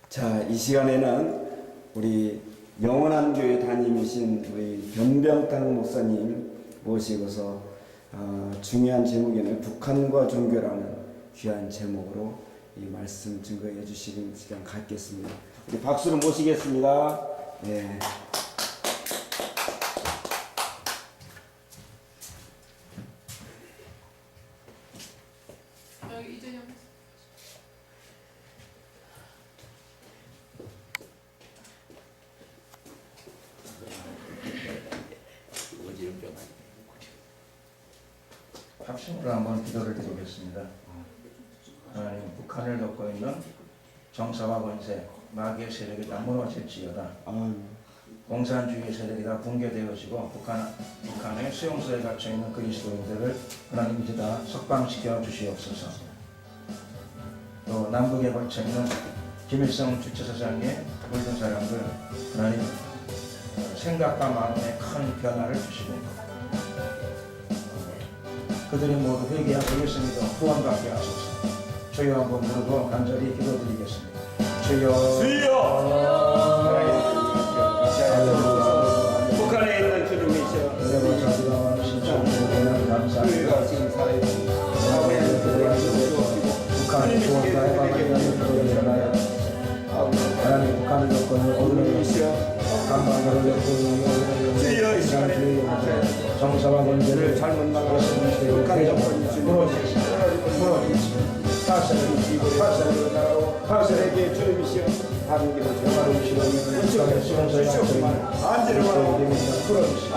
자, 이 시간에는 우리 영원한 교회 담임이신 우리 변병탁 목사님 모시고서 중요한 제목에는 북한과 종교라는 귀한 제목으로 이 말씀 증거해 주시는 시간 갖겠습니다. 우리 박수로 모시겠습니다. 네. 여기 이재영. 합심으로 한번 기도를 드리겠습니다. 하나님, 북한을 덮고 있는 정사와 권세, 마귀의 세력이 다 무너질지어다. 공산주의 세력이 다 붕괴되어지고 북한의 수용소에 갇혀 있는 그리스도인들을 하나님 이제 다 석방시켜 주시옵소서. 또 남북에 걸쳐 있는 김일성 주체사장의 모든 사람들 하나님 생각과 마음에 큰 변화를 주시고 그들이 모두 회개하고 예수님도 구원받게 하소서. 주여 한번 부르고 간절히 기도드리겠습니다. 주여, 북한에 있는 주님이시여, 우리가 지금 살아있는 북한의 구원자의 하나님 북한을 덮고 있는 주님이시여, 강방을 덮고 있는 주여 이 시간에 정사와 권세를 잘못 나가서 북한의 북한의 정권이 무너지고 파쇄를 나가고 파쇄에게 주님이시여 다른 길을 바로 주시옵소서. 주시옵소서. 안지르만 풀어주시고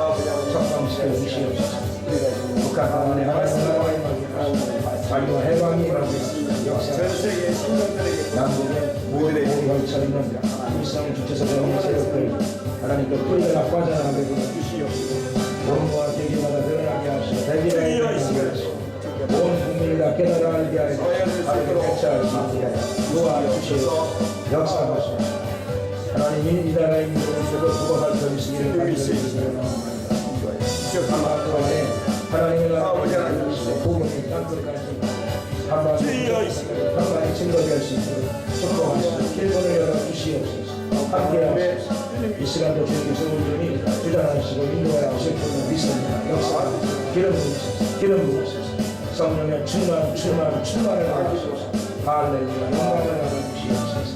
석방시켜 주시옵소서. 북한 하나님의 자유와 해방이 일어나고 있습니다. 역사 전 세계 신령들에게 남북의 모든 걸쳐 있는 김일성 주체사장의 세력들 하나님 그 뿌리가 빠져나가게 주시옵소서. 원모와 계기마다 드러나게 하시고 대비를 하시고 온 국민이 다 깨달아 알게 하시고 하나님을 대체할 수 있게 도와주시옵소서. 역사하시옵소서. 하나님이 이 나라의 민족에서도 구원할 수 있으기를 간절히 하나님의 나라를 주시고 복음이 땅끝까지 한반도에 증거될 수 있도록 축복하시고 길문을 열어주시옵소서. 함께하옵소서. 이 시간도 주님께서 온전히 주장하시고 인도하여 주실 줄을 믿습니다. 역사 기름 부으소서. 성령의 충만을 받으소서. 할렐루야. 영광을 받아주시옵소서.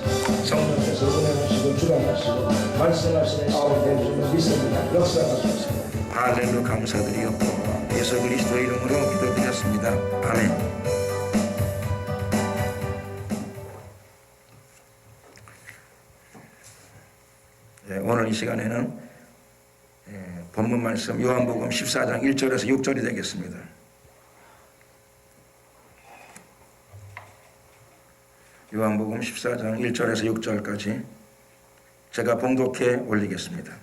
성령께서 은혜하시고 주장하시고 말씀하시는 시간 될 줄을 믿습니다. 역사하소서. 할렐루야. 감사드리옵고 예수 그리스도 이름으로 기도드렸습니다. 아멘. 오늘 이 시간에는 본문 말씀 요한복음 14장 1절에서 6절이 되겠습니다. 요한복음 14장 1절에서 6절까지 제가 봉독해 올리겠습니다.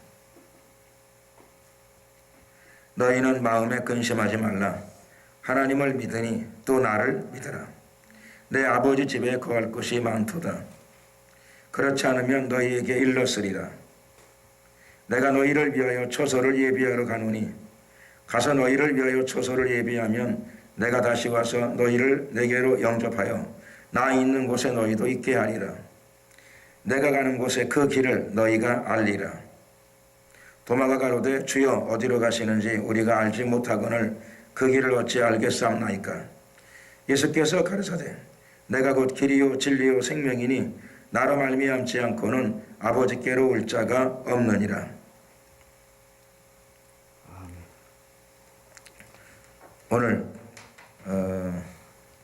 너희는 마음에 근심하지 말라. 하나님을 믿으니 또 나를 믿으라. 내 아버지 집에 거할 곳이 많도다. 그렇지 않으면 너희에게 일렀으리라. 내가 너희를 위하여 처소를 예비하러 가노니 가서 너희를 위하여 처소를 예비하면 내가 다시 와서 너희를 내게로 영접하여 나 있는 곳에 너희도 있게 하리라. 내가 가는 곳에 그 길을 너희가 알리라. 도마가 가로되 주여 어디로 가시는지 우리가 알지 못하거늘 그 길을 어찌 알겠사옵나이까. 예수께서 가르사대 내가 곧 길이요 진리요 생명이니 나로 말미암지 않고는 아버지께로 올 자가 없느니라. 오늘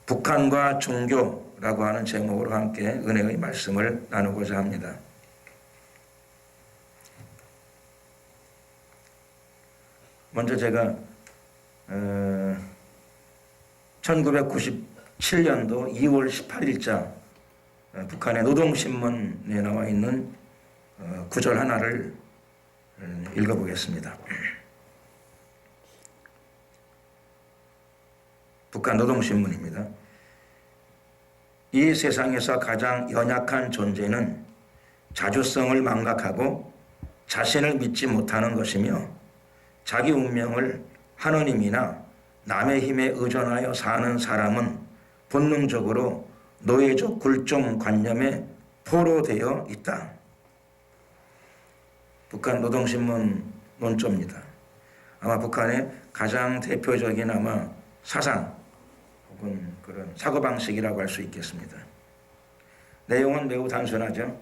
북한과 종교라고 하는 제목으로 함께 은혜의 말씀을 나누고자 합니다. 먼저 제가 1997년도 2월 18일자 북한의 노동신문에 나와 있는 구절 하나를 읽어보겠습니다. 북한 노동신문입니다. 이 세상에서 가장 연약한 존재는 자주성을 망각하고 자신을 믿지 못하는 것이며 자기 운명을 하느님이나 남의 힘에 의존하여 사는 사람은 본능적으로 노예적 굴종 관념에 포로되어 있다. 북한 노동신문 논조입니다. 아마 북한의 가장 대표적인 아마 사상 혹은 그런 사고방식이라고 할 수 있겠습니다. 내용은 매우 단순하죠.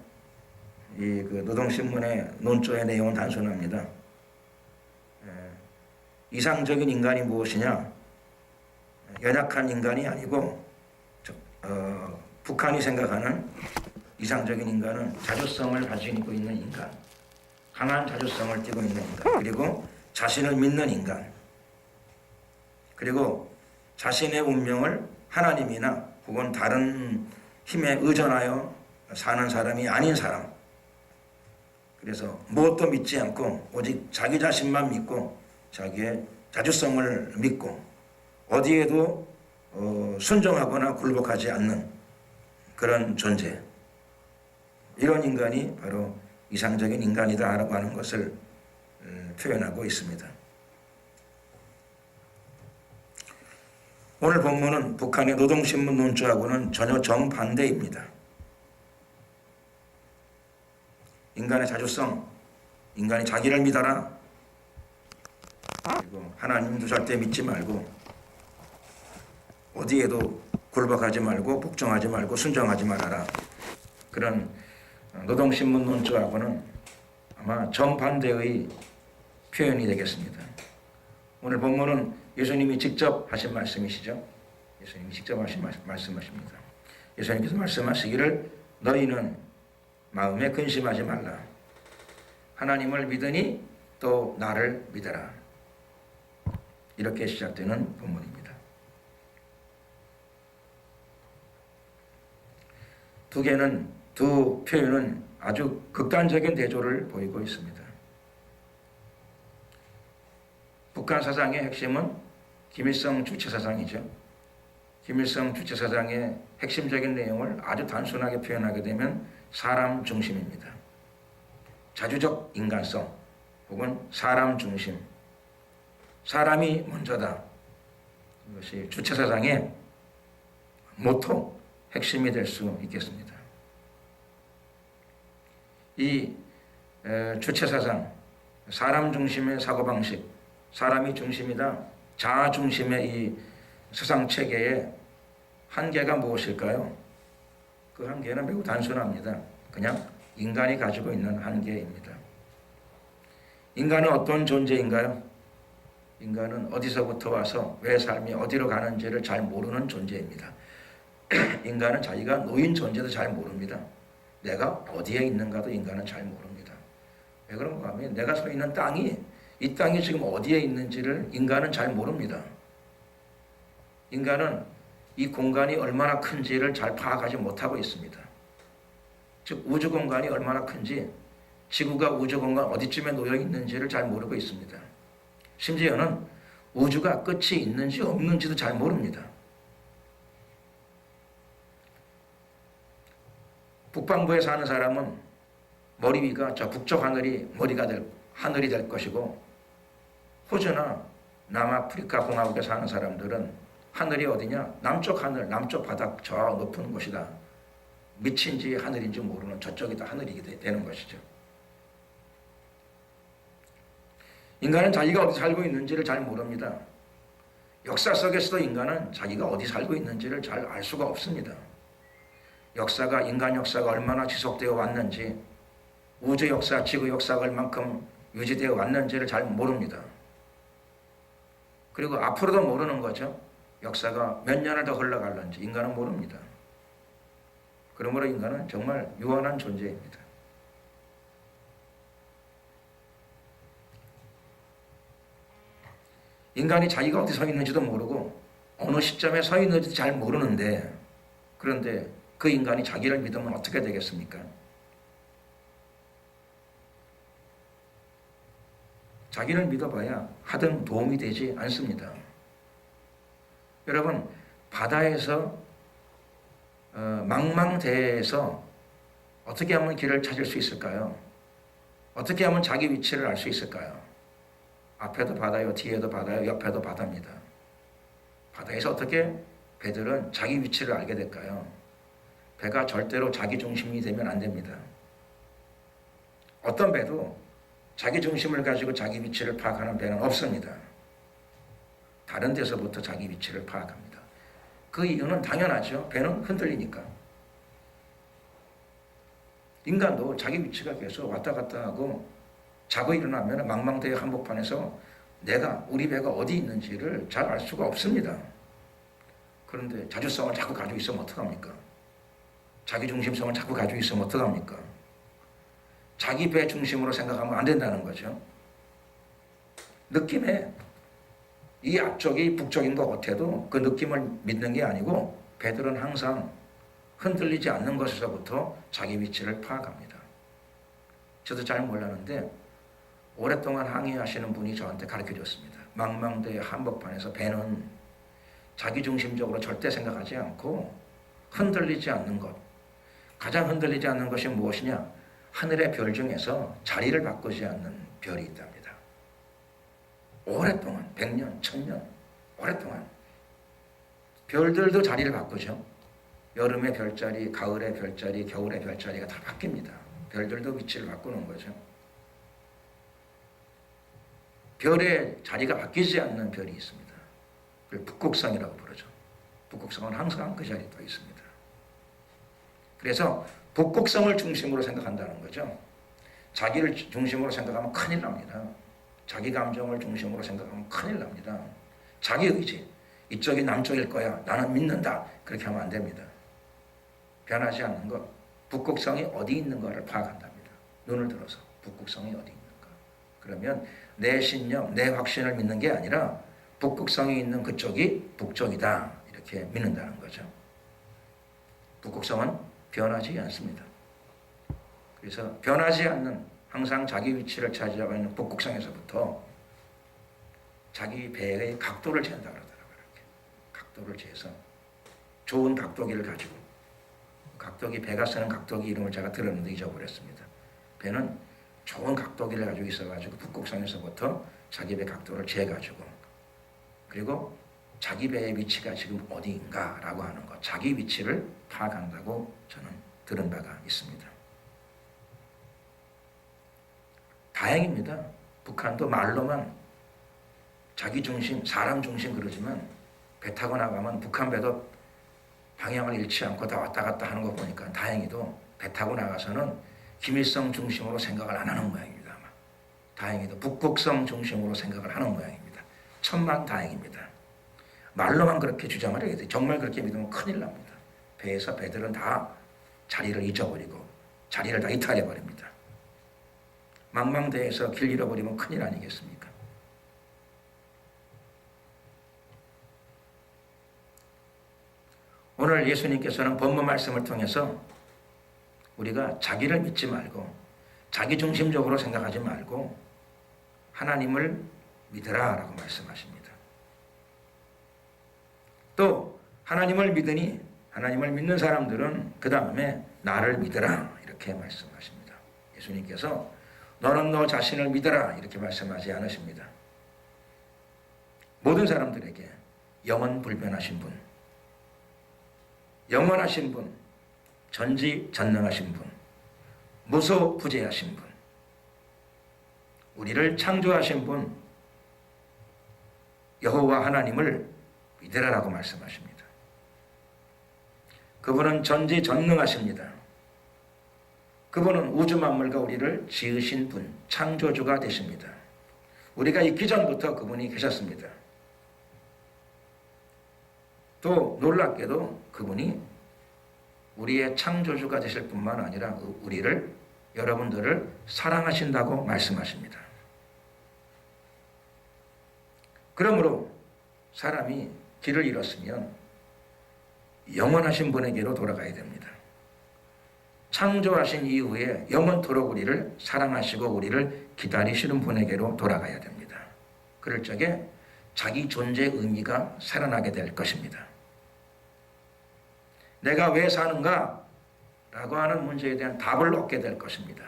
그 노동신문의 논조의 내용은 단순합니다. 이상적인 인간이 무엇이냐? 연약한 인간이 아니고 북한이 생각하는 이상적인 인간은 자주성을 가지고 있는 인간, 강한 자주성을 띠고 있는 인간, 그리고 자신을 믿는 인간, 그리고 자신의 운명을 하나님이나 혹은 다른 힘에 의존하여 사는 사람이 아닌 사람. 그래서 무엇도 믿지 않고 오직 자기 자신만 믿고 자기의 자주성을 믿고 어디에도 순종하거나 굴복하지 않는 그런 존재. 이런 인간이 바로 이상적인 인간이다라고 하는 것을 표현하고 있습니다. 오늘 본문은 북한의 노동신문 논조하고는 전혀 정반대입니다. 인간의 자주성, 인간이 자기를 믿어라. 그리고 하나님도 절대 믿지 말고 어디에도 굴복하지 말고 복종하지 말고 순종하지 말아라. 그런 노동신문 논조하고는 아마 정반대의 표현이 되겠습니다. 오늘 본문은 예수님이 직접 하신 말씀이시죠. 예수님이 직접 하신 말씀하십니다. 예수님께서 말씀하시기를 너희는 마음에 근심하지 말라. 하나님을 믿으니 또 나를 믿어라. 이렇게 시작되는 본문입니다. 두 표현은 아주 극단적인 대조를 보이고 있습니다. 북한 사상의 핵심은 김일성 주체 사상이죠. 김일성 주체 사상의 핵심적인 내용을 아주 단순하게 표현하게 되면 사람 중심입니다. 자주적 인간성 혹은 사람 중심. 사람이 먼저다. 이것이 주체 사상의 모토, 핵심이 될 수 있겠습니다. 이 주체 사상, 사람 중심의 사고방식, 사람이 중심이다. 자아 중심의 이 세상 체계의 한계가 무엇일까요? 그 한계는 매우 단순합니다. 그냥 인간이 가지고 있는 한계입니다. 인간은 어떤 존재인가요? 인간은 어디서부터 와서 왜 삶이 어디로 가는지를 잘 모르는 존재입니다. 인간은 자기가 놓인 존재도 잘 모릅니다. 내가 어디에 있는가도 인간은 잘 모릅니다. 왜 그런가 하면 내가 서 있는 이 땅이 지금 어디에 있는지를 인간은 잘 모릅니다. 인간은 이 공간이 얼마나 큰지를 잘 파악하지 못하고 있습니다. 즉 우주 공간이 얼마나 큰지, 지구가 우주 공간 어디쯤에 놓여 있는지를 잘 모르고 있습니다. 심지어는 우주가 끝이 있는지 없는지도 잘 모릅니다. 북반구에 사는 사람은 머리 위가 저 북쪽 하늘이 하늘이 될 것이고, 호주나 남아프리카 공화국에 사는 사람들은 하늘이 어디냐? 남쪽 하늘, 남쪽 바닥 저 높은 곳이다. 밑인지 하늘인지 모르는 저쪽이 다 하늘이 되는 것이죠. 인간은 자기가 어디 살고 있는지를 잘 모릅니다. 역사 속에서도 인간은 자기가 어디 살고 있는지를 잘 알 수가 없습니다. 인간 역사가 얼마나 지속되어 왔는지, 우주 역사, 지구 역사가 얼만큼 유지되어 왔는지를 잘 모릅니다. 그리고 앞으로도 모르는 거죠. 역사가 몇 년을 더 흘러갈는지 인간은 모릅니다. 그러므로 인간은 정말 유한한 존재입니다. 인간이 자기가 어디 서 있는지도 모르고 어느 시점에 서 있는지도 잘 모르는데, 그런데 그 인간이 자기를 믿으면 어떻게 되겠습니까? 자기를 믿어봐야 하등 도움이 되지 않습니다. 여러분, 바다에서 망망대해에서 어떻게 하면 길을 찾을 수 있을까요? 어떻게 하면 자기 위치를 알 수 있을까요? 앞에도 바다요, 뒤에도 바다요, 옆에도 바다입니다. 바다에서 어떻게 배들은 자기 위치를 알게 될까요? 배가 절대로 자기 중심이 되면 안 됩니다. 어떤 배도 자기 중심을 가지고 자기 위치를 파악하는 배는 없습니다. 다른 데서부터 자기 위치를 파악합니다. 그 이유는 당연하죠. 배는 흔들리니까. 인간도 자기 위치가 계속 왔다 갔다 하고 자고 일어나면 망망대해 한복판에서 우리 배가 어디 있는지를 잘 알 수가 없습니다. 그런데 자주성을 자꾸 가지고 있으면 어떡합니까? 자기중심성을 자꾸 가지고 있으면 어떡합니까? 자기 배 중심으로 생각하면 안 된다는 거죠. 느낌에 이 앞쪽이 북쪽인 것 같아도 그 느낌을 믿는 게 아니고 배들은 항상 흔들리지 않는 것에서부터 자기 위치를 파악합니다. 저도 잘 몰랐는데 오랫동안 항해하시는 분이 저한테 가르쳐줬습니다. 망망대해 한복판에서 배는 자기중심적으로 절대 생각하지 않고 흔들리지 않는 것. 가장 흔들리지 않는 것이 무엇이냐? 하늘의 별 중에서 자리를 바꾸지 않는 별이 있답니다. 오랫동안, 100년, 1000년, 오랫동안. 별들도 자리를 바꾸죠. 여름의 별자리, 가을의 별자리, 겨울의 별자리가 다 바뀝니다. 별들도 위치를 바꾸는 거죠. 별의 자리가 바뀌지 않는 별이 있습니다. 그걸 북극성이라고 부르죠. 북극성은 항상 그 자리에 떠 있습니다. 그래서 북극성을 중심으로 생각한다는 거죠. 자기를 중심으로 생각하면 큰일 납니다. 자기 감정을 중심으로 생각하면 큰일 납니다. 자기 의지, 이쪽이 남쪽일 거야, 나는 믿는다, 그렇게 하면 안 됩니다. 변하지 않는 것, 북극성이 어디 있는가를 파악한답니다. 눈을 들어서 북극성이 어디 있는가. 그러면 내 신념, 내 확신을 믿는 게 아니라 북극성이 있는 그쪽이 북쪽이다, 이렇게 믿는다는 거죠. 북극성은 변하지 않습니다. 그래서 변하지 않는, 항상 자기 위치를 차지하고 있는 북극성에서부터 자기 배의 각도를 재는다 그러더라고요. 이렇게 각도를 재서 좋은 각도기를 가지고, 각도기, 배가 쓰는 각도기 이름을 제가 들었는데 잊어버렸습니다. 배는 좋은 각도기를 가지고 있어가지고 북극성에서부터 자기 배 각도를 재가지고, 그리고 자기 배의 위치가 지금 어디인가라고 하는 것, 자기 위치를 파악한다고 저는 들은 바가 있습니다. 다행입니다. 북한도 말로만 자기 중심, 사람 중심 그러지만 배 타고 나가면 북한 배도 방향을 잃지 않고 다 왔다 갔다 하는 거 보니까 다행히도 배 타고 나가서는 김일성 중심으로 생각을 안 하는 모양입니다. 아마. 다행히도 북극성 중심으로 생각을 하는 모양입니다. 천만 다행입니다. 말로만 그렇게 주장을 해야 돼. 정말 그렇게 믿으면 큰일 납니다. 배에서 배들은 다 자리를 잊어버리고 자리를 다 이탈해버립니다. 망망대해에서 길 잃어버리면 큰일 아니겠습니까? 오늘 예수님께서는 본문 말씀을 통해서 우리가 자기를 믿지 말고 자기 중심적으로 생각하지 말고 하나님을 믿으라 라고 말씀하십니다. 또 하나님을 믿으니, 하나님을 믿는 사람들은 그 다음에 나를 믿으라 이렇게 말씀하십니다. 예수님께서 너는 너 자신을 믿으라 이렇게 말씀하지 않으십니다. 모든 사람들에게 영원불변하신 분, 영원하신 분, 전지전능하신 분, 무소부재하신 분, 우리를 창조하신 분 여호와 하나님을 믿으라라고 말씀하십니다. 그분은 전지전능하십니다. 그분은 우주 만물과 우리를 지으신 분, 창조주가 되십니다. 우리가 있기 전부터 그분이 계셨습니다. 또 놀랍게도 그분이 우리의 창조주가 되실 뿐만 아니라 우리를, 여러분들을 사랑하신다고 말씀하십니다. 그러므로 사람이 길을 잃었으면 영원하신 분에게로 돌아가야 됩니다. 창조하신 이후에 영원토록 우리를 사랑하시고 우리를 기다리시는 분에게로 돌아가야 됩니다. 그럴 적에 자기 존재의 의미가 살아나게 될 것입니다. 내가 왜 사는가? 라고 하는 문제에 대한 답을 얻게 될 것입니다.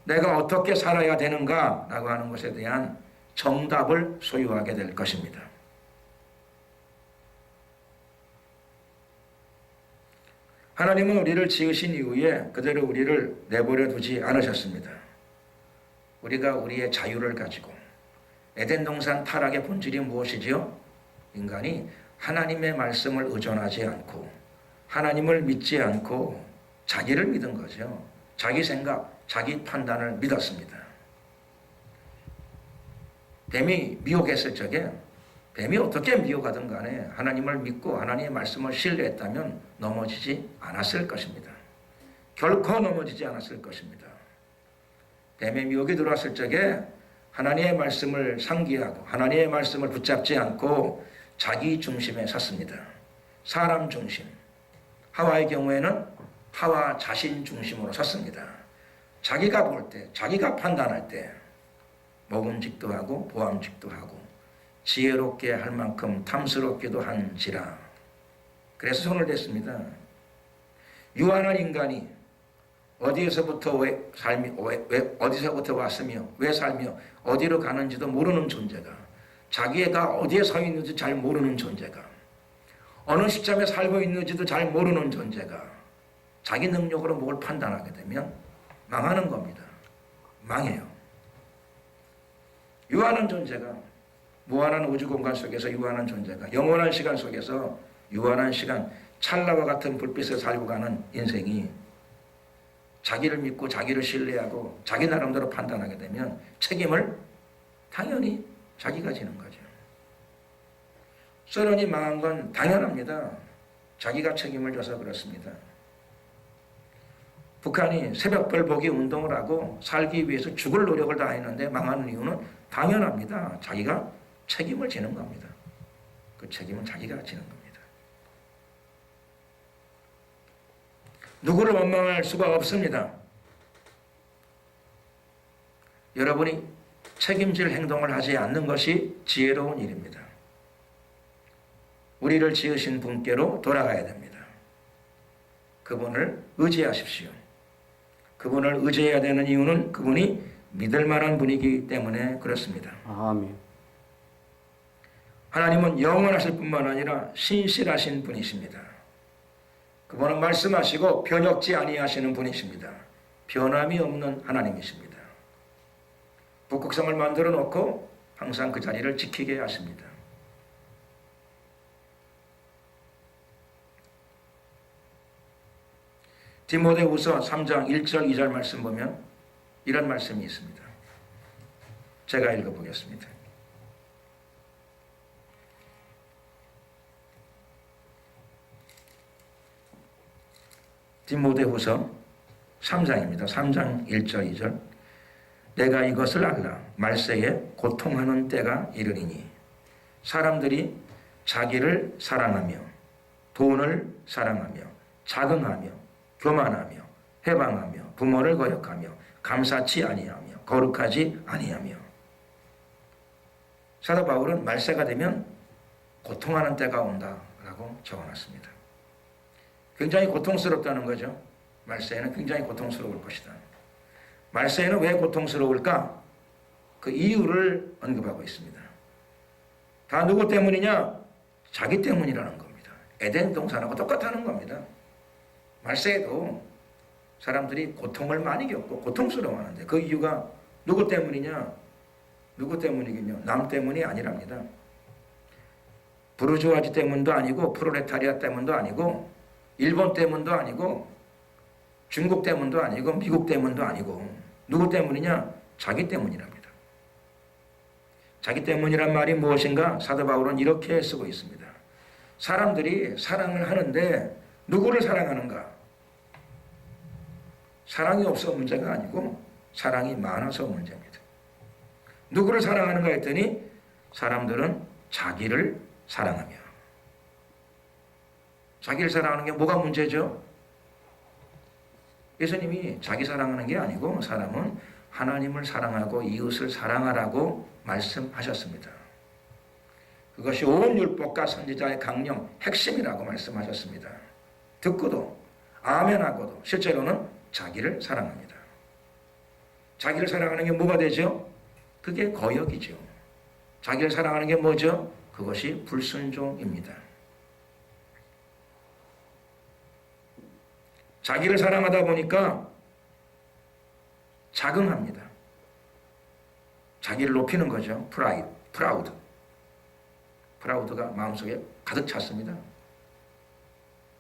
내가 어떻게 살아야 되는가? 라고 하는 것에 대한 정답을 소유하게 될 것입니다. 하나님은 우리를 지으신 이후에 그대로 우리를 내버려 두지 않으셨습니다. 우리가 우리의 자유를 가지고 에덴 동산 타락의 본질이 무엇이지요? 인간이 하나님의 말씀을 의존하지 않고 하나님을 믿지 않고 자기를 믿은 거죠. 자기 생각, 자기 판단을 믿었습니다. 뱀이 미혹했을 적에 뱀이 어떻게 미혹하든 간에 하나님을 믿고 하나님의 말씀을 신뢰했다면 넘어지지 않았을 것입니다. 결코 넘어지지 않았을 것입니다. 뱀의 미혹이 들어왔을 적에 하나님의 말씀을 상기하고 하나님의 말씀을 붙잡지 않고 자기 중심에 섰습니다. 사람 중심. 하와의 경우에는 하와 자신 중심으로 섰습니다. 자기가 볼 때, 자기가 판단할 때 먹음직도 하고 보암직도 하고 지혜롭게 할 만큼 탐스럽기도 한지라. 그래서 손을 댔습니다. 유한한 인간이 어디에서부터 어디서부터 왔으며 왜 살며 어디로 가는지도 모르는 존재가, 자기가 어디에 서 있는지 잘 모르는 존재가, 어느 시점에 살고 있는지도 잘 모르는 존재가 자기 능력으로 뭘 판단하게 되면 망하는 겁니다. 망해요. 유한한 존재가, 무한한 우주 공간 속에서 유한한 존재가 영원한 시간 속에서 유한한 시간, 찰나와 같은 불빛을 살고 가는 인생이 자기를 믿고 자기를 신뢰하고 자기 나름대로 판단하게 되면 책임을 당연히 자기가 지는 거죠. 소련이 망한 건 당연합니다. 자기가 책임을 져서 그렇습니다. 북한이 새벽별 보기 운동을 하고 살기 위해서 죽을 노력을 다했는데 망하는 이유는 당연합니다. 자기가 책임을 지는 겁니다. 그 책임은 자기가 지는 겁니다. 누구를 원망할 수가 없습니다. 여러분이 책임질 행동을 하지 않는 것이 지혜로운 일입니다. 우리를 지으신 분께로 돌아가야 됩니다. 그분을 의지하십시오. 그분을 의지해야 되는 이유는 그분이 믿을 만한 분이기 때문에 그렇습니다. 아멘. 하나님은 영원하실 뿐만 아니라 신실하신 분이십니다. 그분은 말씀하시고 변혁지 아니하시는 분이십니다. 변함이 없는 하나님이십니다. 북극성을 만들어 놓고 항상 그 자리를 지키게 하십니다. 디모데후서 3장 1절 2절 말씀 보면 이런 말씀이 있습니다. 제가 읽어보겠습니다. 디모데후서 3장입니다. 3장 1절 2절. 내가 이것을 알라. 말세에 고통하는 때가 이르리니 사람들이 자기를 사랑하며 돈을 사랑하며 자긍하며 교만하며 해방하며 부모를 거역하며 감사치 아니하며 거룩하지 아니하며. 사도 바울은 말세가 되면 고통하는 때가 온다라고 적어놨습니다. 굉장히 고통스럽다는 거죠. 말세에는 굉장히 고통스러울 것이다. 말세에는 왜 고통스러울까? 그 이유를 언급하고 있습니다. 다 누구 때문이냐? 자기 때문이라는 겁니다. 에덴 동산하고 똑같다는 겁니다. 말세에도 사람들이 고통을 많이 겪고 고통스러워하는데 그 이유가 누구 때문이냐? 누구 때문이긴요? 남 때문이 아니랍니다. 부르주아지 때문도 아니고 프롤레타리아 때문도 아니고 일본 때문도 아니고 중국 때문도 아니고 미국 때문도 아니고 누구 때문이냐? 자기 때문이랍니다. 자기 때문이란 말이 무엇인가? 사도 바울은 이렇게 쓰고 있습니다. 사람들이 사랑을 하는데 누구를 사랑하는가? 사랑이 없어 문제가 아니고 사랑이 많아서 문제입니다. 누구를 사랑하는가 했더니 사람들은 자기를 사랑하며. 자기를 사랑하는 게 뭐가 문제죠? 예수님이 자기 사랑하는 게 아니고 사람은 하나님을 사랑하고 이웃을 사랑하라고 말씀하셨습니다. 그것이 온 율법과 선지자의 강령, 핵심이라고 말씀하셨습니다. 듣고도 아멘하고도 실제로는 자기를 사랑합니다. 자기를 사랑하는 게 뭐가 되죠? 그게 거역이죠. 자기를 사랑하는 게 뭐죠? 그것이 불순종입니다. 자기를 사랑하다 보니까 자긍합니다. 자기를 높이는 거죠. 프라우드가 마음속에 가득 찼습니다.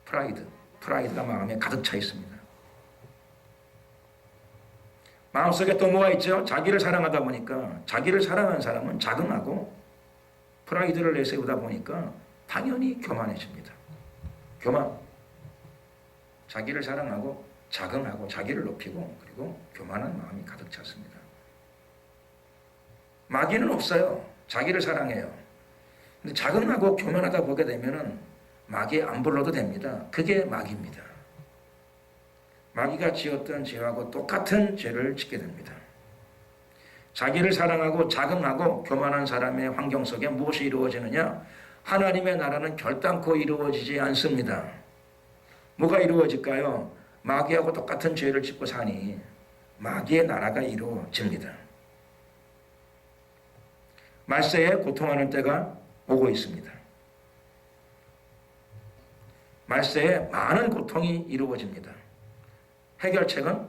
프라이드가 마음에 가득 차 있습니다. 마음속에 또 뭐가 있죠? 자기를 사랑하다 보니까 자기를 사랑하는 사람은 자긍하고 프라이드를 내세우다 보니까 당연히 교만해집니다. 교만. 자기를 사랑하고 자긍하고 자기를 높이고 그리고 교만한 마음이 가득 찼습니다. 마귀는 없어요. 자기를 사랑해요. 근데 자긍하고 교만하다 보게 되면은 마귀 안 불러도 됩니다. 그게 마귀입니다. 마귀가 지었던 죄하고 똑같은 죄를 짓게 됩니다. 자기를 사랑하고 자긍하고 교만한 사람의 환경 속에 무엇이 이루어지느냐? 하나님의 나라는 결단코 이루어지지 않습니다. 뭐가 이루어질까요? 마귀하고 똑같은 죄를 짓고 사니 마귀의 나라가 이루어집니다. 말세에 고통하는 때가 오고 있습니다. 말세에 많은 고통이 이루어집니다. 해결책은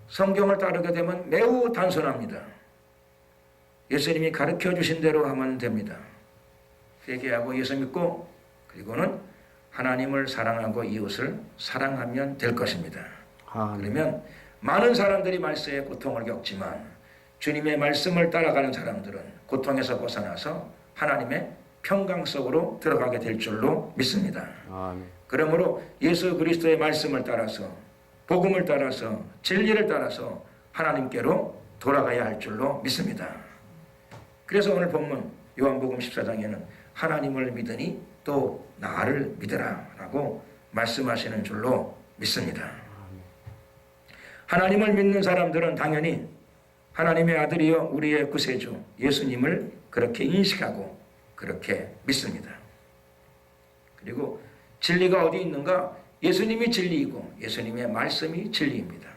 성경을 따르게 되면 매우 단순합니다. 예수님이 가르쳐 주신 대로 하면 됩니다. 회개하고 예수 믿고 그리고는 하나님을 사랑하고 이웃을 사랑하면 될 것입니다. 그러면 많은 사람들이 말세에 고통을 겪지만 주님의 말씀을 따라가는 사람들은 고통에서 벗어나서 하나님의 평강 속으로 들어가게 될 줄로 믿습니다. 그러므로 예수 그리스도의 말씀을 따라서 복음을 따라서 진리를 따라서 하나님께로 돌아가야 할 줄로 믿습니다. 그래서 오늘 본문 요한복음 14장에는 하나님을 믿으니 또 나를 믿으라 라고 말씀하시는 줄로 믿습니다. 하나님을 믿는 사람들은 당연히 하나님의 아들이요 우리의 구세주 예수님을 그렇게 인식하고 그렇게 믿습니다. 그리고 진리가 어디 있는가? 예수님이 진리이고 예수님의 말씀이 진리입니다.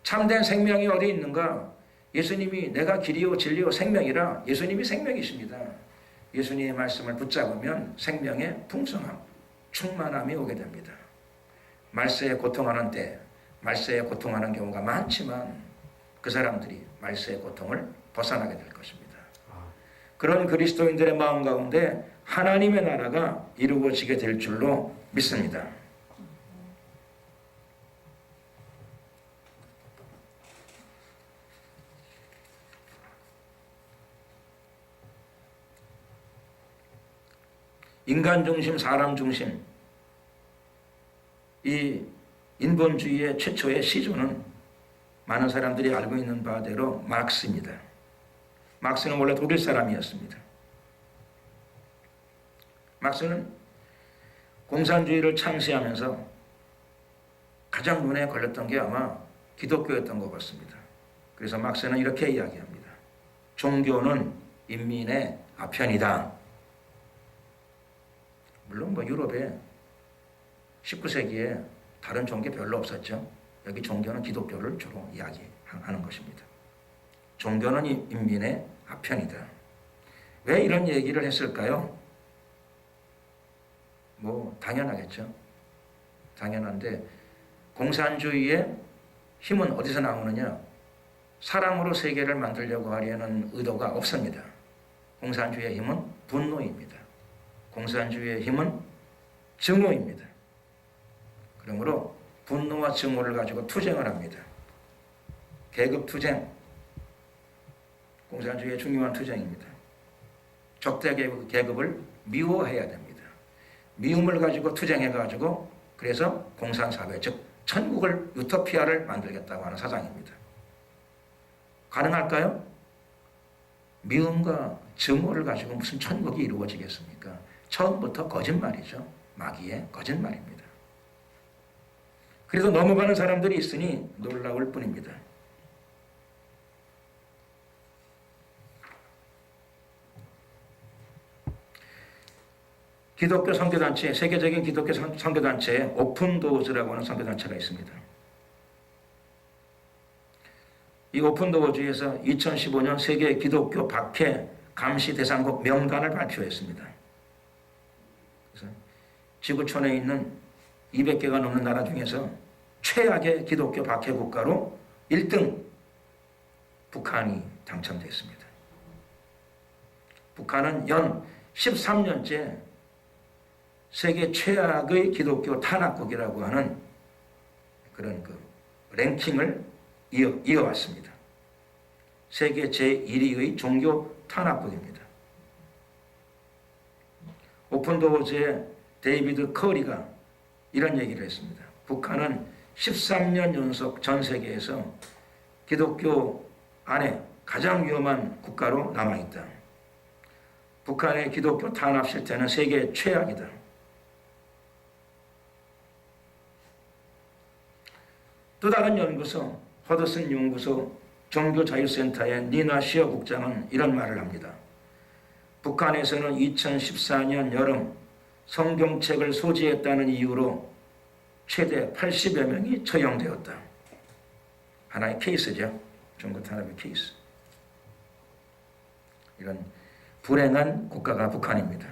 참된 생명이 어디 있는가? 예수님이 내가 길이요 진리요 생명이라 예수님이 생명이십니다. 예수님의 말씀을 붙잡으면 생명의 풍성함, 충만함이 오게 됩니다. 말세에 고통하는 때, 말세에 고통하는 경우가 많지만 그 사람들이 말세의 고통을 벗어나게 될 것입니다. 그런 그리스도인들의 마음 가운데 하나님의 나라가 이루어지게 될 줄로 믿습니다. 인간 중심, 사람 중심, 이 인본주의의 최초의 시조는 많은 사람들이 알고 있는 바대로 막스입니다. 막스는 원래 독일 사람이었습니다. 막스는 공산주의를 창시하면서 가장 눈에 걸렸던 게 아마 기독교였던 것 같습니다. 그래서 막스는 이렇게 이야기합니다. 종교는 인민의 아편이다. 물론 유럽에 19세기에 다른 종교 별로 없었죠. 여기 종교는 기독교를 주로 이야기하는 것입니다. 종교는 인민의 아편이다. 왜 이런 얘기를 했을까요? 당연하겠죠. 당연한데 공산주의의 힘은 어디서 나오느냐? 사람으로 세계를 만들려고 하려는 의도가 없습니다. 공산주의의 힘은 분노입니다. 공산주의의 힘은 증오입니다. 그러므로 분노와 증오를 가지고 투쟁을 합니다. 계급투쟁, 공산주의의 중요한 투쟁입니다. 적대 계급을 미워해야 됩니다. 미움을 가지고 투쟁해가지고 그래서 공산사회, 즉 천국을, 유토피아를 만들겠다고 하는 사상입니다. 가능할까요? 미움과 증오를 가지고 무슨 천국이 이루어지겠습니까? 처음부터 거짓말이죠. 마귀의 거짓말입니다. 그래도 넘어가는 사람들이 있으니 놀라울 뿐입니다. 기독교 선교단체, 세계적인 기독교 선교단체에 오픈도어즈라고 하는 선교단체가 있습니다. 이 오픈도어즈에서 2015년 세계 기독교 박해 감시 대상국 명단을 발표했습니다. 그래서 지구촌에 있는 200개가 넘는 나라 중에서 최악의 기독교 박해 국가로 1등 북한이 당첨됐습니다. 북한은 연 13년째 세계 최악의 기독교 탄압국이라고 하는 그런 랭킹을 이어왔습니다. 세계 제1위의 종교 탄압국입니다. 오픈도어즈의 데이비드 커리가 이런 얘기를 했습니다. 북한은 13년 연속 전 세계에서 기독교 안에 가장 위험한 국가로 남아있다. 북한의 기독교 탄압 실태는 세계 최악이다. 또 다른 연구소, 허드슨 연구소 종교자유센터의 니나 시어 국장은 이런 말을 합니다. 북한에서는 2014년 여름 성경책을 소지했다는 이유로 최대 80여 명이 처형되었다. 하나의 케이스죠. 종교 탄압의 케이스. 이런 불행한 국가가 북한입니다.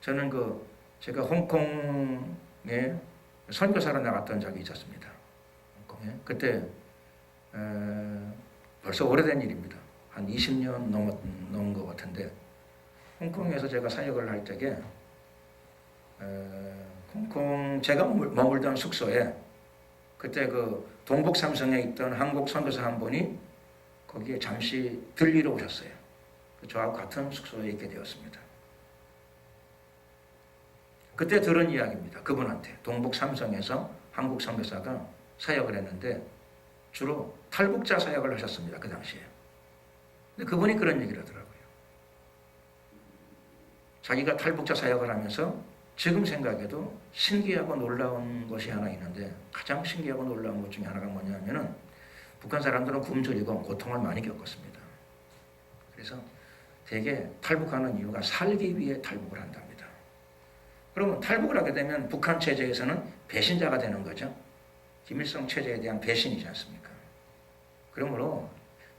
저는 제가 홍콩에 선교사로 나갔던 적이 있었습니다. 홍콩에. 그때 벌써 오래된 일입니다. 한 20년 넘은 것 같은데 홍콩에서 제가 사역을 할 적에 홍콩 제가 머물던 숙소에 그때 동북 삼성에 있던 한국 선교사 한 분이 거기에 잠시 들리러 오셨어요. 저하고 같은 숙소에 있게 되었습니다. 그때 들은 이야기입니다. 그분한테 동북 삼성에서 한국 선교사가 사역을 했는데 주로 탈북자 사역을 하셨습니다. 그 당시에. 근데 그분이 그런 얘기를 하더라고요. 자기가 탈북자 사역을 하면서 지금 생각해도 신기하고 놀라운 것이 하나 있는데 가장 신기하고 놀라운 것 중에 하나가 뭐냐면은 북한 사람들은 굶주리고 고통을 많이 겪었습니다. 그래서 대개 탈북하는 이유가 살기 위해 탈북을 한답니다. 그러면 탈북을 하게 되면 북한 체제에서는 배신자가 되는 거죠. 김일성 체제에 대한 배신이지 않습니까? 그러므로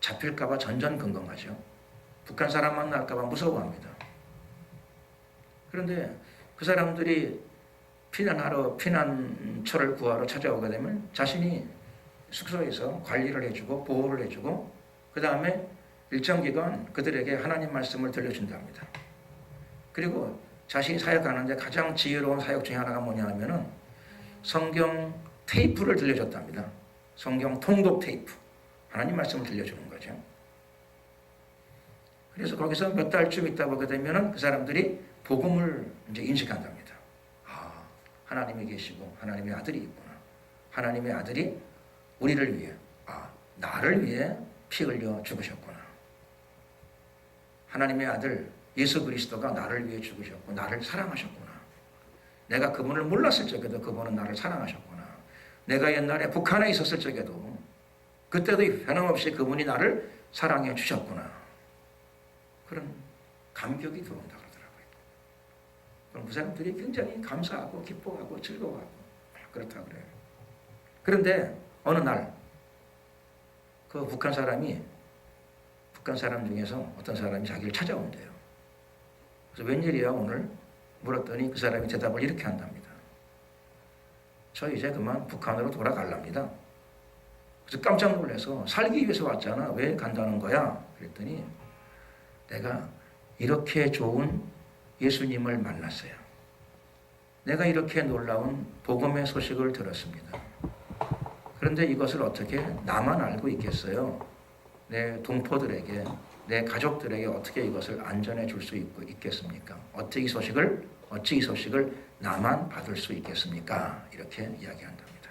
잡힐까봐 전전긍긍하죠. 북한 사람 만날까봐 무서워합니다. 그런데 그 사람들이 피난처를 구하러 찾아오게 되면 자신이 숙소에서 관리를 해주고 보호를 해주고 그 다음에 일정 기간 그들에게 하나님 말씀을 들려준답니다. 그리고 자신이 사역하는데 가장 지혜로운 사역 중에 하나가 뭐냐 하면은 성경 테이프를 들려줬답니다. 성경 통독 테이프. 하나님 말씀을 들려주는 거죠. 그래서 거기서 몇 달쯤 있다 보게 되면은 그 사람들이 복음을 이제 인식한답니다. 아, 하나님이 계시고 하나님의 아들이 있구나. 하나님의 아들이 우리를 위해, 나를 위해 피 흘려 죽으셨구나. 하나님의 아들 예수 그리스도가 나를 위해 죽으셨고 나를 사랑하셨구나. 내가 그분을 몰랐을 적에도 그분은 나를 사랑하셨구나. 내가 옛날에 북한에 있었을 적에도 그때도 변함없이 그분이 나를 사랑해 주셨구나. 그런 감격이 들어온다 그러더라고요. 그럼 그 사람들이 굉장히 감사하고 기뻐하고 즐거워하고 그렇다고 그래요. 그런데 어느 날 그 북한 사람 중에서 어떤 사람이 자기를 찾아온대요. 그래서 웬일이야 오늘? 물었더니 그 사람이 대답을 이렇게 한답니다. 저 이제 그만 북한으로 돌아갈랍니다. 그래서 깜짝 놀라서 살기 위해서 왔잖아. 왜 간다는 거야? 그랬더니 내가 이렇게 좋은 예수님을 만났어요. 내가 이렇게 놀라운 복음의 소식을 들었습니다. 그런데 이것을 어떻게 나만 알고 있겠어요? 내 동포들에게, 내 가족들에게 어떻게 이것을 안전해 줄 수 있겠습니까? 어찌 이 소식을 나만 받을 수 있겠습니까? 이렇게 이야기한답니다.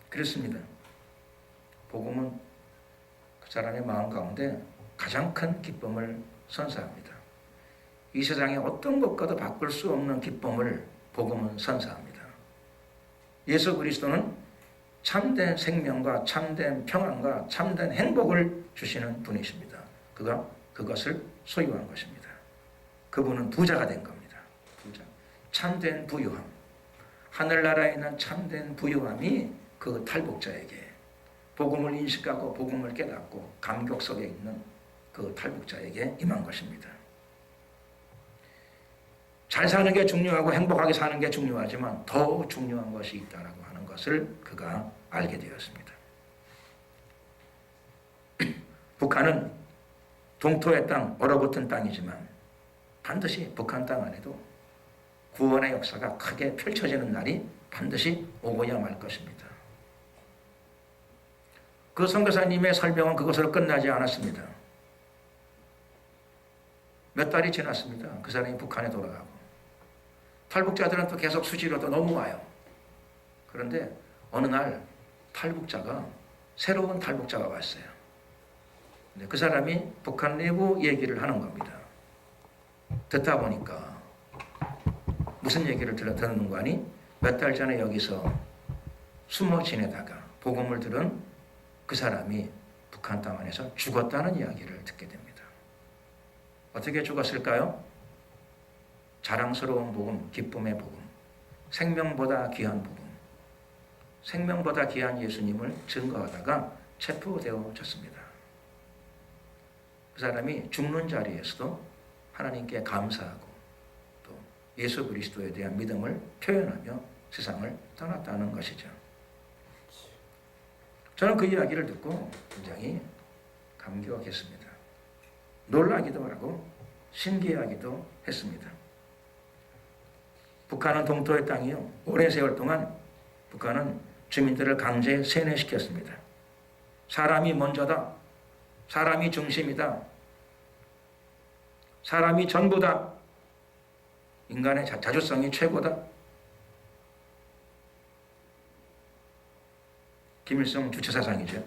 그렇습니다. 복음은 그 사람의 마음 가운데 가장 큰 기쁨을 선사합니다. 이 세상에 어떤 것과도 바꿀 수 없는 기쁨을 복음은 선사합니다. 예수 그리스도는 참된 생명과 참된 평안과 참된 행복을 주시는 분이십니다. 그가 그것을 소유한 것입니다. 그분은 부자가 된 겁니다. 부자. 참된 부유함. 하늘나라에 있는 참된 부유함이 그 탈북자에게 복음을 인식하고 복음을 깨닫고 감격 속에 있는 그 탈북자에게 임한 것입니다. 잘 사는 게 중요하고 행복하게 사는 게 중요하지만 더 중요한 것이 있다라고 하는 것을 그가 알게 되었습니다. 북한은 동토의 땅, 얼어붙은 땅이지만 반드시 북한 땅 안에도 구원의 역사가 크게 펼쳐지는 날이 반드시 오고야 말 것입니다. 그 선교사님의 설명은 그것으로 끝나지 않았습니다. 몇 달이 지났습니다. 그 사람이 북한에 돌아가고 탈북자들은 또 계속 수지로 또 넘어와요. 그런데 어느 날 새로운 탈북자가 왔어요. 근데 그 사람이 북한 내부 얘기를 하는 겁니다. 듣다 보니까 무슨 얘기를 듣는 거 아니? 몇 달 전에 여기서 숨어 지내다가 복음을 들은 그 사람이 북한 땅 안에서 죽었다는 이야기를 듣게 됩니다. 어떻게 죽었을까요? 자랑스러운 복음, 기쁨의 복음, 생명보다 귀한 복음, 생명보다 귀한 예수님을 증거하다가 체포되어졌습니다. 그 사람이 죽는 자리에서도 하나님께 감사하고 또 예수 그리스도에 대한 믿음을 표현하며 세상을 떠났다는 것이죠. 저는 그 이야기를 듣고 굉장히 감격했습니다. 놀라기도 하고 신기하기도 했습니다. 북한은 동토의 땅이요. 오랜 세월 동안 북한은 주민들을 강제 세뇌시켰습니다. 사람이 먼저다. 사람이 중심이다. 사람이 전부다. 인간의 자주성이 최고다. 김일성 주체사상이죠.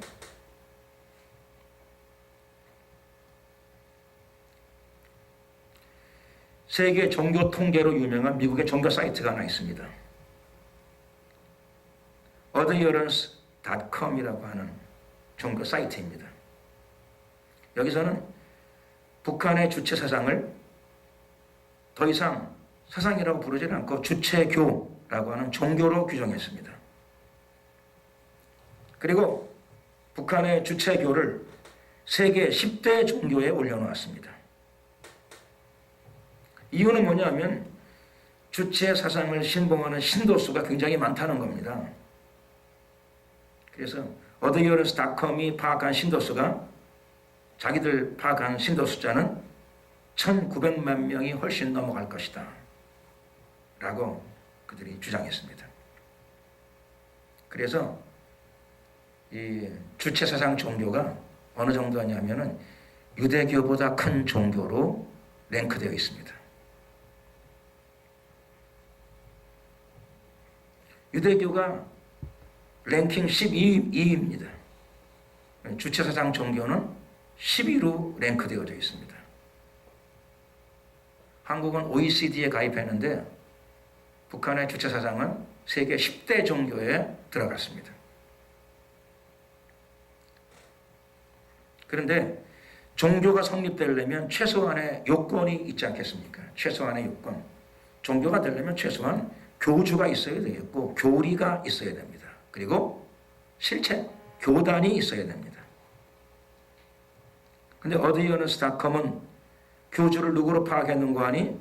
세계 종교 통계로 유명한 미국의 종교 사이트가 하나 있습니다. adherence.com이라고 하는 종교 사이트입니다. 여기서는 북한의 주체사상을 더 이상 사상이라고 부르지 않고 주체교라고 하는 종교로 규정했습니다. 그리고 북한의 주체교를 세계 10대 종교에 올려놓았습니다. 이유는 뭐냐면 주체 사상을 신봉하는 신도수가 굉장히 많다는 겁니다. 그래서 adherence.com이 파악한 신도수가 자기들 파악한 신도 숫자는 1900만 명이 훨씬 넘어갈 것이다 라고 그들이 주장했습니다. 그래서 이 주체사상 종교가 어느 정도냐면은 유대교보다 큰 종교로 랭크되어 있습니다. 유대교가 랭킹 12위입니다. 주체사상 종교는 10위로 랭크되어져 있습니다. 한국은 OECD에 가입했는데 북한의 주체사상은 세계 10대 종교에 들어갔습니다. 그런데 종교가 성립되려면 최소한의 요건이 있지 않겠습니까? 최소한의 요건. 종교가 되려면 최소한 교주가 있어야 되겠고 교리가 있어야 됩니다. 그리고 실체, 교단이 있어야 됩니다. 근데 adherence.com은 교주를 누구로 파악했는가 하니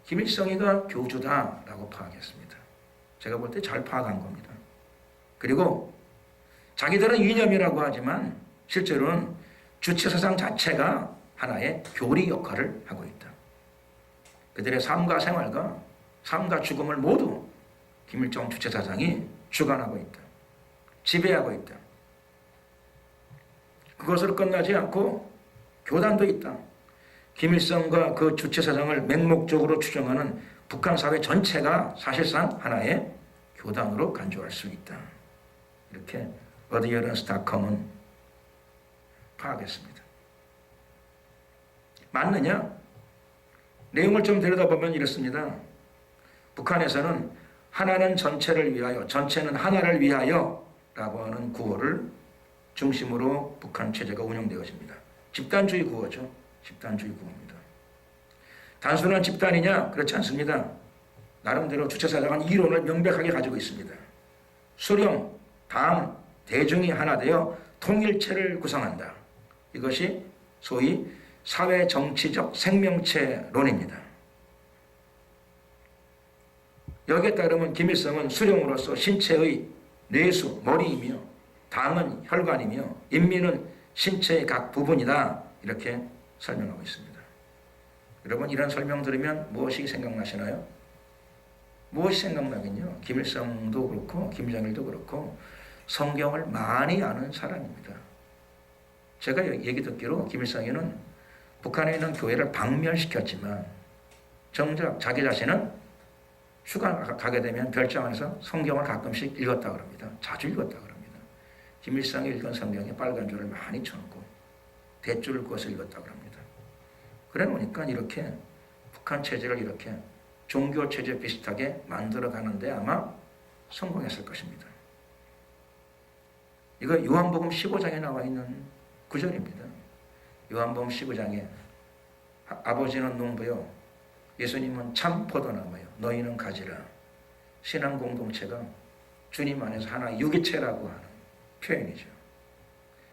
김일성이가 교주다라고 파악했습니다. 제가 볼 때 잘 파악한 겁니다. 그리고 자기들은 이념이라고 하지만 실제로는 주체사상 자체가 하나의 교리 역할을 하고 있다. 그들의 삶과 생활과 삶과 죽음을 모두 김일성 주체사상이 주관하고 있다. 지배하고 있다. 그것으로 끝나지 않고 교단도 있다. 김일성과 그 주체사상을 맹목적으로 추정하는 북한 사회 전체가 사실상 하나의 교단으로 간주할 수 있다. 이렇게 adherence.com은 파악했습니다. 맞느냐? 내용을 좀 들여다보면 이렇습니다. 북한에서는 하나는 전체를 위하여, 전체는 하나를 위하여 라고 하는 구호를 중심으로 북한 체제가 운영되어집니다. 집단주의 구호죠. 집단주의 구호입니다. 단순한 집단이냐? 그렇지 않습니다. 나름대로 주체사상은 이론을 명백하게 가지고 있습니다. 수령, 당, 대중이 하나 되어 통일체를 구성한다. 이것이 소위 사회정치적 생명체론입니다. 여기에 따르면 김일성은 수령으로서 신체의 뇌수, 머리이며 당은 혈관이며 인민은 신체의 각 부분이다. 이렇게 설명하고 있습니다. 여러분 이런 설명 들으면 무엇이 생각나시나요? 무엇이 생각나긴요? 김일성도 그렇고 김정일도 그렇고 성경을 많이 아는 사람입니다. 제가 얘기 듣기로 김일성이는 북한에 있는 교회를 박멸시켰지만 정작 자기 자신은 휴가 가게 되면 별장에서 성경을 가끔씩 읽었다 그럽니다. 자주 읽었다 그럽니다. 김일성이 읽은 성경에 빨간 줄을 많이 쳐놓고 대줄을 그어서 읽었다 그럽니다. 그래 놓으니까 이렇게 북한 체제를 이렇게 종교 체제 비슷하게 만들어 가는데 아마 성공했을 것입니다. 이거 요한복음 15장에 나와 있는 구절입니다. 요한복음 15장에 아버지는 농부요 예수님은 참 포도나무요 너희는 가지라. 신앙 공동체가 주님 안에서 하나 유기체라고 하는 표현이죠.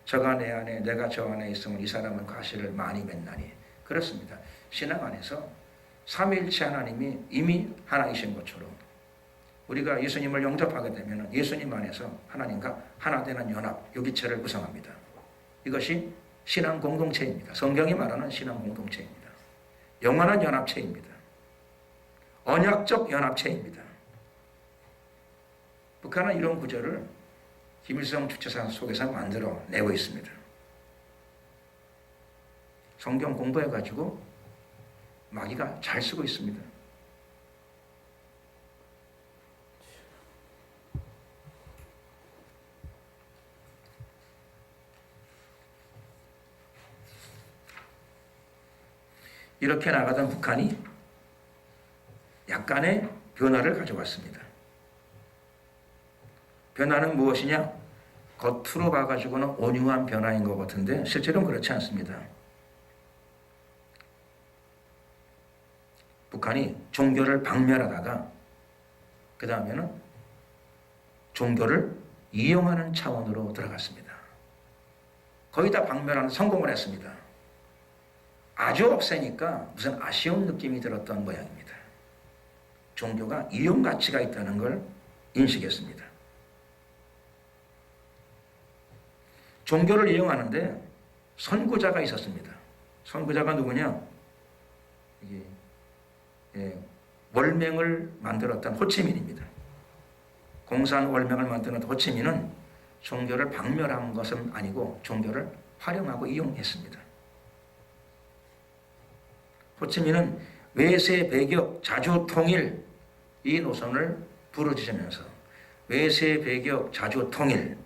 저가 내 안에 내가 저 안에 있으면 이 사람은 과실을 많이 맺나니. 그렇습니다. 신앙 안에서 삼위일체 하나님이 이미 하나이신 것처럼 우리가 예수님을 영접하게 되면 예수님 안에서 하나님과 하나 되는 연합, 유기체를 구성합니다. 이것이 신앙 공동체입니다. 성경이 말하는 신앙 공동체입니다. 영원한 연합체입니다. 언약적 연합체입니다. 북한은 이런 구절을 김일성 주체사 속에서 만들어내고 있습니다. 성경 공부해가지고 마귀가 잘 쓰고 있습니다. 이렇게 나가던 북한이 약간의 변화를 가져왔습니다. 변화는 무엇이냐? 겉으로 봐가지고는 온유한 변화인 것 같은데 실제로는 그렇지 않습니다. 북한이 종교를 박멸하다가 그 다음에는 종교를 이용하는 차원으로 들어갔습니다. 거의 다 박멸하는 성공을 했습니다. 아주 없애니까 무슨 아쉬운 느낌이 들었던 모양입니다. 종교가 이용 가치가 있다는 걸 인식했습니다. 종교를 이용하는데 선구자가 있었습니다. 선구자가 누구냐? 월맹을 만들었던 호치민입니다. 공산 월맹을 만드는 호치민은 종교를 박멸한 것은 아니고 종교를 활용하고 이용했습니다. 호치민은 외세 배격 자주 통일 이 노선을 부르짖으면서 외세 배격 자주 통일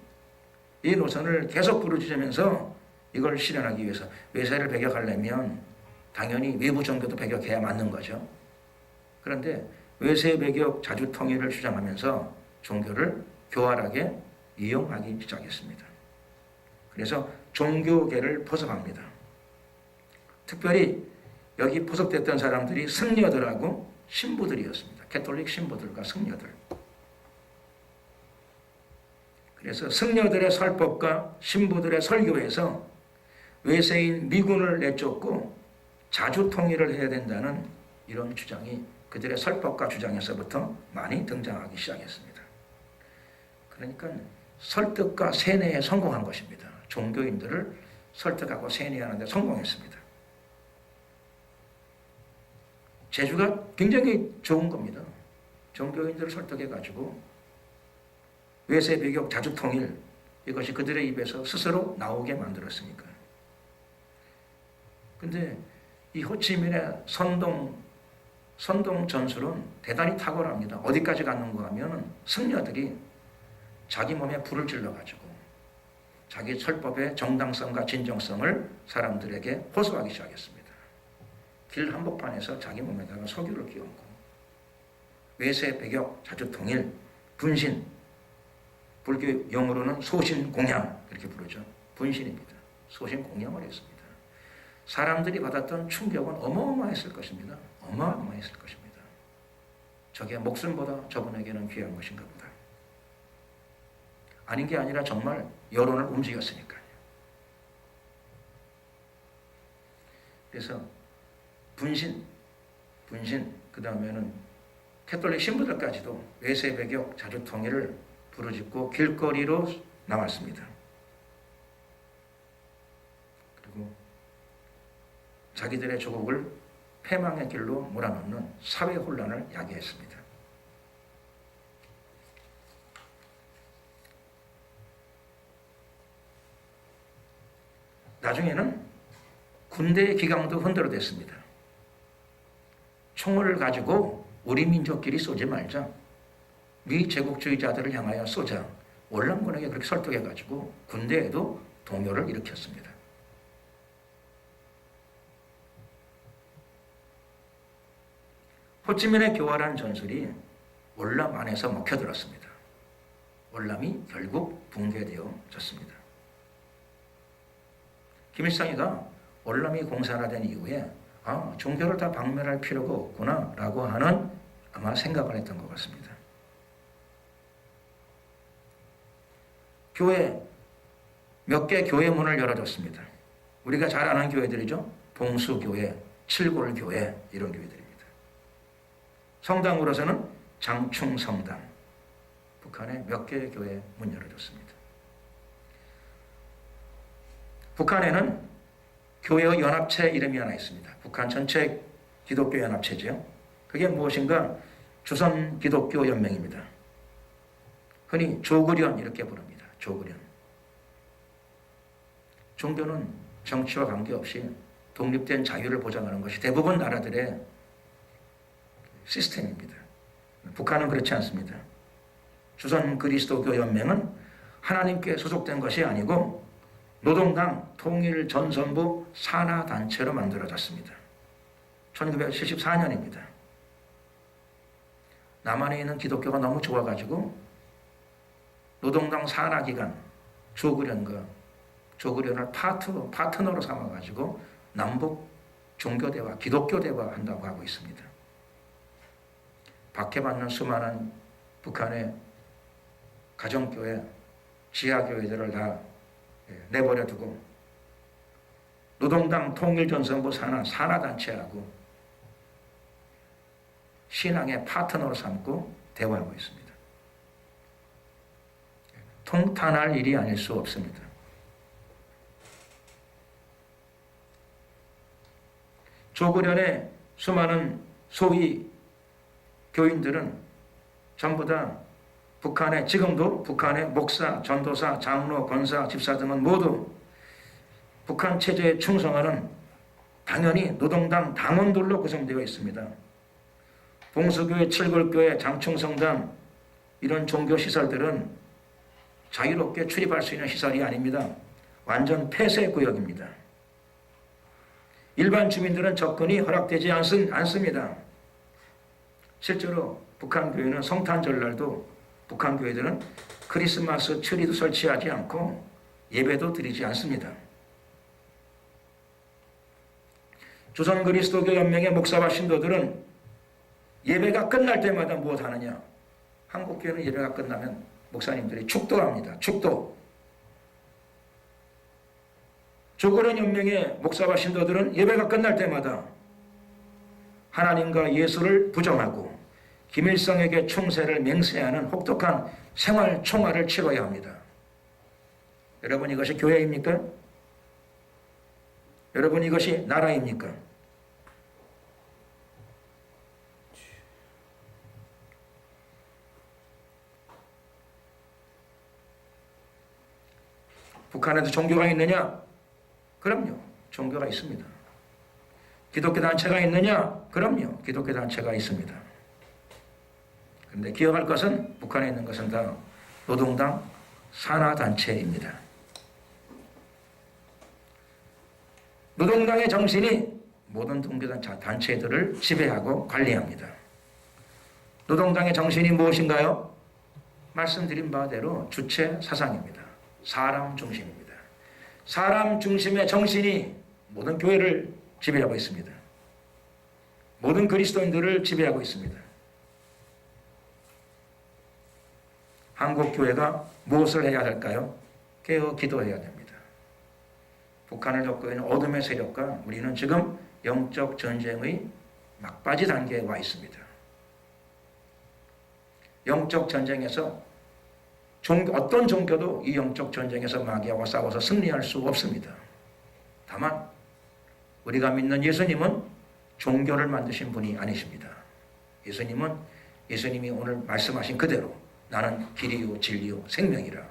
이 노선을 계속 부르짖으면서 이걸 실현하기 위해서 외세를 배격하려면 당연히 외부 종교도 배격해야 맞는 거죠. 그런데 외세 배격 자주 통일을 주장하면서 종교를 교활하게 이용하기 시작했습니다. 그래서 종교계를 포섭합니다. 특별히 여기 포섭됐던 사람들이 승려들하고 신부들이었습니다. 캐톨릭 신부들과 승려들. 그래서 승려들의 설법과 신부들의 설교에서 외세인 미군을 내쫓고 자주 통일을 해야 된다는 이런 주장이 그들의 설법과 주장에서부터 많이 등장하기 시작했습니다. 그러니까 설득과 세뇌에 성공한 것입니다. 종교인들을 설득하고 세뇌하는 데 성공했습니다. 제주가 굉장히 좋은 겁니다. 종교인들을 설득해가지고 외세 배격 자주 통일 이것이 그들의 입에서 스스로 나오게 만들었으니까. 근데 이 호치민의 선동 전술은 대단히 탁월합니다. 어디까지 갔는가 하면 승려들이 자기 몸에 불을 질러가지고 자기 설법의 정당성과 진정성을 사람들에게 호소하기 시작했습니다. 길 한복판에서 자기 몸에다가 석유를 끼얹고 외세 배격 자주 통일 분신 불교 용어로는 소신공양 이렇게 부르죠. 분신입니다. 소신공양을 했습니다. 사람들이 받았던 충격은 어마어마했을 것입니다. 어마어마했을 것입니다. 저게 목숨보다 저분에게는 귀한 것인가 보다. 아닌 게 아니라 정말 여론을 움직였으니까요. 그래서 분신 그 다음에는 캐톨릭 신부들까지도 외세 배격 자주 통일을 부르짖고 길거리로 나왔습니다. 그리고 자기들의 조국을 패망의 길로 몰아넣는 사회 혼란을 야기했습니다. 나중에는 군대의 기강도 흔들어댔습니다. 총을 가지고 우리 민족끼리 쏘지 말자. 미 제국주의자들을 향하여 쏘자. 월남군에게 그렇게 설득해가지고 군대에도 동요를 일으켰습니다. 호치민의 교활한 전술이 월남 안에서 먹혀들었습니다. 월남이 결국 붕괴되어졌습니다. 김일성이가 월남이 공산화된 이후에 종교를 다 박멸할 필요가 없구나 라고 하는 아마 생각을 했던 것 같습니다. 교회, 몇 개 교회 문을 열어줬습니다. 우리가 잘 아는 교회들이죠. 봉수교회, 칠골교회 이런 교회들입니다. 성당으로서는 장충성당, 북한의 몇 개의 교회 문 열어줬습니다. 북한에는 교회의 연합체 이름이 하나 있습니다. 북한 전체 기독교 연합체죠. 그게 무엇인가? 조선기독교연맹입니다. 흔히 조그련 이렇게 부릅니다. 조그련. 종교는 정치와 관계없이 독립된 자유를 보장하는 것이 대부분 나라들의 시스템입니다. 북한은 그렇지 않습니다. 조선그리스도교연맹은 하나님께 소속된 것이 아니고 노동당 통일전선부 산하단체로 만들어졌습니다. 1974년입니다. 남한에 있는 기독교가 너무 좋아가지고 노동당 산하기관 조그련과 조그련을 파트너로 삼아가지고 남북 종교대화, 기독교대화 한다고 하고 있습니다. 박해받는 수많은 북한의 가정교회, 지하교회들을 다 내버려 두고 노동당 통일전선부 산하단체하고 신앙의 파트너로 삼고 대화하고 있습니다. 통탄할 일이 아닐 수 없습니다. 조그련의 수많은 소위 교인들은 전부 다 지금도 북한의 목사, 전도사, 장로, 권사, 집사 등은 모두 북한 체제에 충성하는 당연히 노동당 당원들로 구성되어 있습니다. 봉수교회, 칠골교회, 장충성당 이런 종교시설들은 자유롭게 출입할 수 있는 시설이 아닙니다. 완전 폐쇄구역입니다. 일반 주민들은 접근이 허락되지 않습니다. 실제로 북한 교회는 성탄절날도 북한 교회들은 크리스마스 트리도 설치하지 않고 예배도 드리지 않습니다. 조선그리스도교연맹의 목사와 신도들은 예배가 끝날 때마다 무엇 하느냐? 한국교회는 예배가 끝나면 목사님들이 축도합니다. 축도. 조그련 연맹의 목사와 신도들은 예배가 끝날 때마다 하나님과 예수를 부정하고 김일성에게 충세를 맹세하는 혹독한 생활 총알을 치러야 합니다. 여러분, 이것이 교회입니까? 여러분, 이것이 나라입니까? 북한에도 종교가 있느냐? 그럼요. 종교가 있습니다. 기독교 단체가 있느냐? 그럼요. 기독교 단체가 있습니다. 그런데 기억할 것은 북한에 있는 것은 다 노동당 산하단체입니다. 노동당의 정신이 모든 동교단체들을 지배하고 관리합니다. 노동당의 정신이 무엇인가요? 말씀드린 바대로 주체 사상입니다. 사람 중심입니다. 사람 중심의 정신이 모든 교회를 지배하고 있습니다. 모든 그리스도인들을 지배하고 있습니다. 한국 교회가 무엇을 해야 할까요? 깨어 기도해야 됩니다. 북한을 덮고 있는 어둠의 세력과 우리는 지금 영적 전쟁의 막바지 단계에 와 있습니다. 영적 전쟁에서 어떤 종교도 이 영적 전쟁에서 마귀하고 싸워서 승리할 수 없습니다. 다만 우리가 믿는 예수님은 종교를 만드신 분이 아니십니다. 예수님이 오늘 말씀하신 그대로 나는 길이요 진리요 생명이라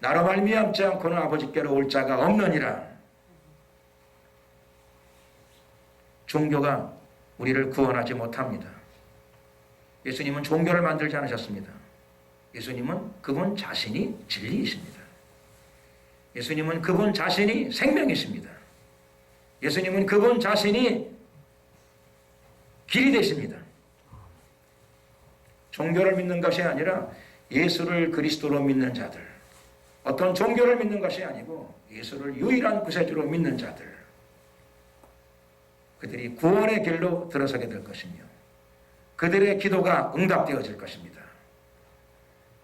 나로 말미암지 않고는 아버지께로 올 자가 없느니라. 종교가 우리를 구원하지 못합니다. 예수님은 종교를 만들지 않으셨습니다. 예수님은 그분 자신이 진리이십니다. 예수님은 그분 자신이 생명이십니다. 예수님은 그분 자신이 길이 되십니다. 종교를 믿는 것이 아니라 예수를 그리스도로 믿는 자들, 어떤 종교를 믿는 것이 아니고 예수를 유일한 구세주로 믿는 자들, 그들이 구원의 길로 들어서게 될 것이며 그들의 기도가 응답되어질 것입니다.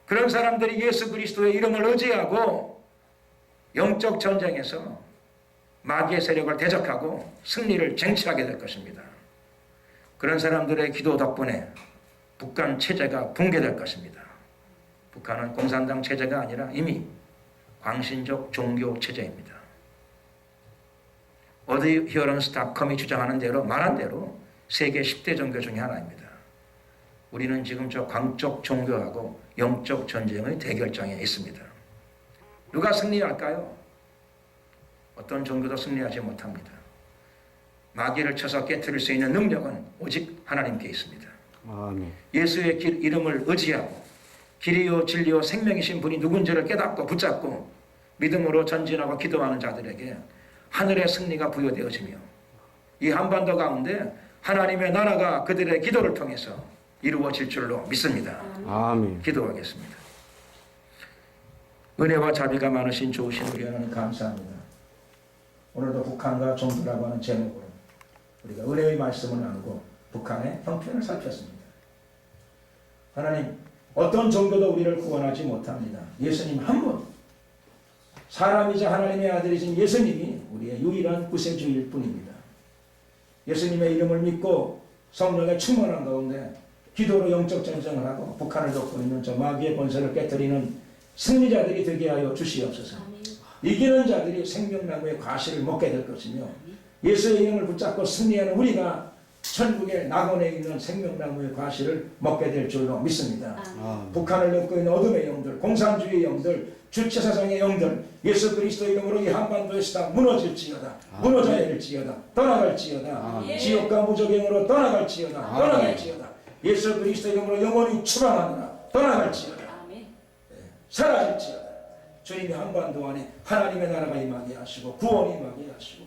그런 사람들이 예수 그리스도의 이름을 의지하고 영적 전쟁에서 마귀의 세력을 대적하고 승리를 쟁취하게 될 것입니다. 그런 사람들의 기도 덕분에 북한 체제가 붕괴될 것입니다. 북한은 공산당 체제가 아니라 이미 광신적 종교 체제입니다. 어드히어런스닷컴이 주장하는 대로 말한 대로 세계 10대 종교 중에 하나입니다. 우리는 지금 저 광적 종교하고 영적 전쟁의 대결장에 있습니다. 누가 승리할까요? 어떤 종교도 승리하지 못합니다. 마귀를 쳐서 깨트릴 수 있는 능력은 오직 하나님께 있습니다. 아멘. 예수의 이름을 의지하고 길이요 진리요 생명이신 분이 누군지를 깨닫고 붙잡고 믿음으로 전진하고 기도하는 자들에게 하늘의 승리가 부여되어지며 이 한반도 가운데 하나님의 나라가 그들의 기도를 통해서 이루어질 줄로 믿습니다. 아멘. 기도하겠습니다. 은혜와 자비가 많으신 좋으신 우리 하나님 감사합니다. 오늘도 북한과 종교라고 하는 제목으로 우리가 은혜의 말씀을 나누고 북한의 형편을 살폈습니다. 하나님, 어떤 종교도 우리를 구원하지 못합니다. 예수님 한 분, 사람이자 하나님의 아들이신 예수님이 우리의 유일한 구세주일 뿐입니다. 예수님의 이름을 믿고 성령의 충만한 가운데 기도로 영적 전쟁을 하고 북한을 돕고 있는 저 마귀의 권세를 깨뜨리는 승리자들이 되게 하여 주시옵소서. 이기는 자들이 생명나무의 과실을 먹게 될 것이며 예수의 이름을 붙잡고 승리하는 우리가 천국의 낙원에 있는 생명나무의 과실을 먹게 될 줄로 믿습니다. 북한을 넣고 있는 어둠의 영들, 공산주의 영들, 주체사상의 영들, 예수 그리스도 이름으로 이 한반도에서 다 무너질지어다. 무너져야 될지어다. 떠나갈지어다. 지옥과 무적행으로 떠나갈지어다. 떠나갈지어다. 예수 그리스도 이름으로 영원히 추방하느라 떠나갈지어다. 사라질지어다. 주님이 한반도 안에 하나님의 나라가 임하게 하시고 구원이 임하게 하시고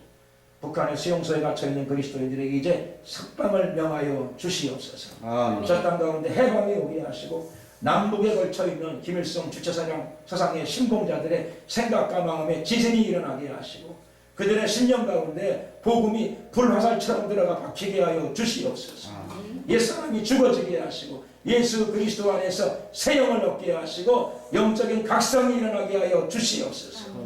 북한의 수용소에 갇혀있는 그리스도인들에게 이제 석방을 명하여 주시옵소서. 저 땅 가운데 해방이 오게 하시고 남북에 걸쳐있는 김일성 주체사상 사상의 신봉자들의 생각과 마음에 지진이 일어나게 하시고 그들의 심령 가운데 복음이 불화살처럼 들어가 박히게 하여 주시옵소서. 옛사람이 죽어지게 하시고 예수 그리스도 안에서 새 영을 얻게 하시고 영적인 각성이 일어나게 하여 주시옵소서.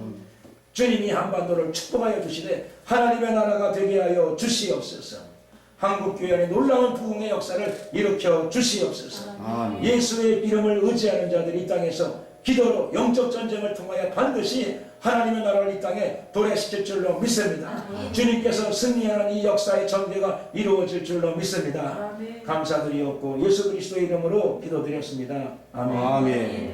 주님이 한반도를 축복하여 주시되 하나님의 나라가 되게 하여 주시옵소서. 한국교회 안에 놀라운 부흥의 역사를 일으켜 주시옵소서. 예수의 이름을 의지하는 자들이 이 땅에서 기도로 영적 전쟁을 통하여 반드시 하나님의 나라를 이 땅에 도래시킬 줄로 믿습니다. 주님께서 승리하는 이 역사의 전개가 이루어질 줄로 믿습니다. 감사드리옵고 예수 그리스도의 이름으로 기도드렸습니다. 아멘.